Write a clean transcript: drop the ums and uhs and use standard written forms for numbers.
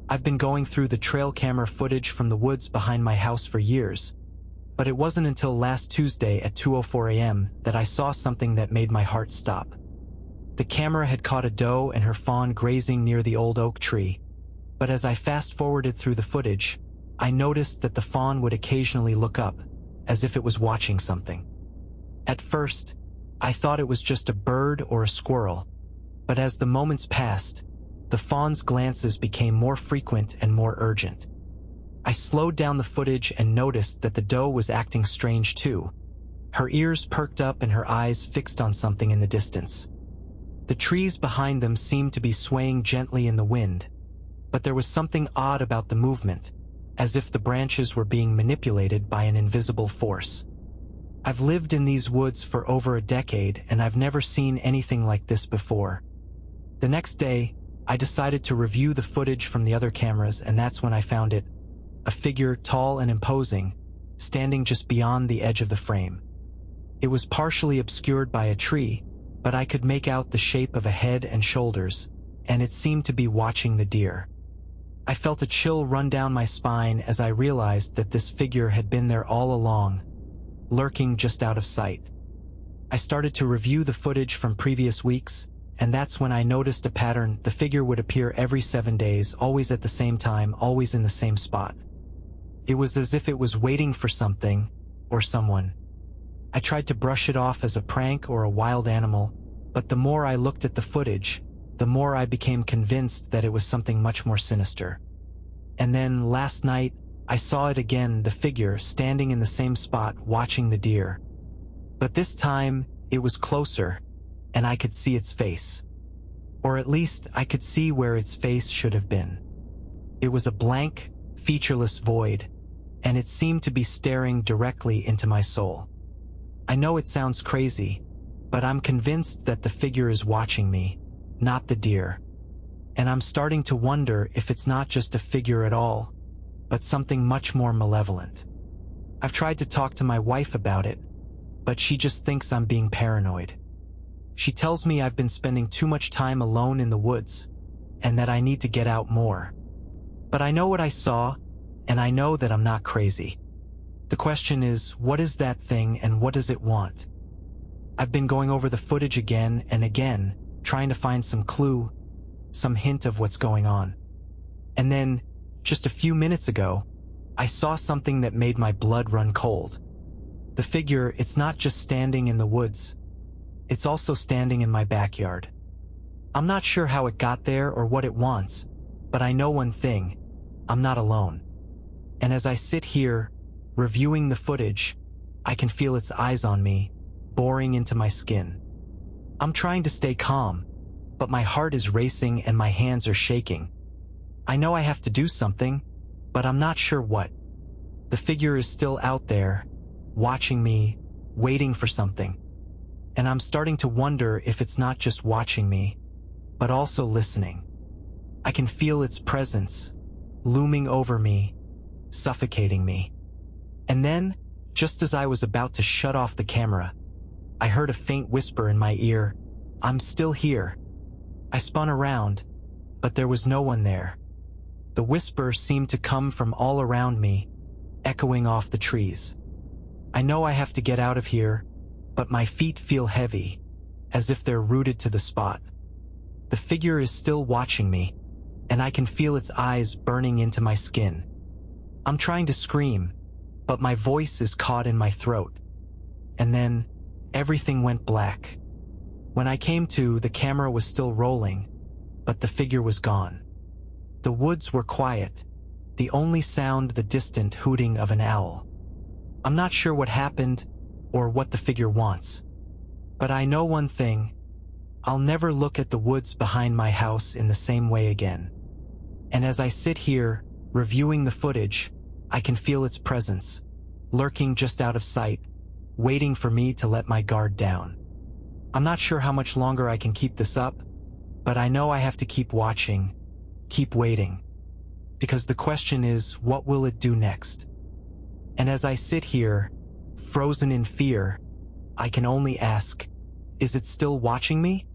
I've been going through the trail camera footage from the woods behind my house for years, but it wasn't until last Tuesday at 2:04 a.m. that I saw something that made my heart stop. The camera had caught a doe and her fawn grazing near the old oak tree, but as I fast-forwarded through the footage, I noticed that the fawn would occasionally look up, as if it was watching something. At first, I thought it was just a bird or a squirrel, but as the moments passed, the fawn's glances became more frequent and more urgent. I slowed down the footage and noticed that the doe was acting strange too. Her ears perked up and her eyes fixed on something in the distance. The trees behind them seemed to be swaying gently in the wind, but there was something odd about the movement, as if the branches were being manipulated by an invisible force. I've lived in these woods for over a decade and I've never seen anything like this before. The next day, I decided to review the footage from the other cameras, and that's when I found it, a figure tall and imposing, standing just beyond the edge of the frame. It was partially obscured by a tree, but I could make out the shape of a head and shoulders, and it seemed to be watching the deer. I felt a chill run down my spine as I realized that this figure had been there all along, lurking just out of sight. I started to review the footage from previous weeks, and that's when I noticed a pattern. The figure would appear every 7 days, always at the same time, always in the same spot. It was as if it was waiting for something, or someone. I tried to brush it off as a prank or a wild animal, but the more I looked at the footage, the more I became convinced that it was something much more sinister. And then, last night, I saw it again, the figure standing in the same spot watching the deer. But this time, it was closer, and I could see its face. Or at least, I could see where its face should have been. It was a blank, featureless void, and it seemed to be staring directly into my soul. I know it sounds crazy, but I'm convinced that the figure is watching me, not the deer. And I'm starting to wonder if it's not just a figure at all, but something much more malevolent. I've tried to talk to my wife about it, but she just thinks I'm being paranoid. She tells me I've been spending too much time alone in the woods, and that I need to get out more. But I know what I saw, and I know that I'm not crazy. The question is, what is that thing and what does it want? I've been going over the footage again and again, trying to find some clue, some hint of what's going on. And then, just a few minutes ago, I saw something that made my blood run cold. The figure, it's not just standing in the woods, it's also standing in my backyard. I'm not sure how it got there or what it wants, but I know one thing, I'm not alone. And as I sit here, reviewing the footage, I can feel its eyes on me, boring into my skin. I'm trying to stay calm, but my heart is racing and my hands are shaking. I know I have to do something, but I'm not sure what. The figure is still out there, watching me, waiting for something. And I'm starting to wonder if it's not just watching me, but also listening. I can feel its presence, looming over me, suffocating me. And then, just as I was about to shut off the camera, I heard a faint whisper in my ear, "I'm still here." I spun around, but there was no one there. The whisper seemed to come from all around me, echoing off the trees. I know I have to get out of here, but my feet feel heavy, as if they're rooted to the spot. The figure is still watching me, and I can feel its eyes burning into my skin. I'm trying to scream, but my voice is caught in my throat. And then, everything went black. When I came to, the camera was still rolling, but the figure was gone. The woods were quiet, the only sound the distant hooting of an owl. I'm not sure what happened or what the figure wants, but I know one thing, I'll never look at the woods behind my house in the same way again. And as I sit here, reviewing the footage, I can feel its presence, lurking just out of sight, waiting for me to let my guard down. I'm not sure how much longer I can keep this up, but I know I have to keep watching, keep waiting. Because the question is, what will it do next? And as I sit here, frozen in fear, I can only ask, is it still watching me?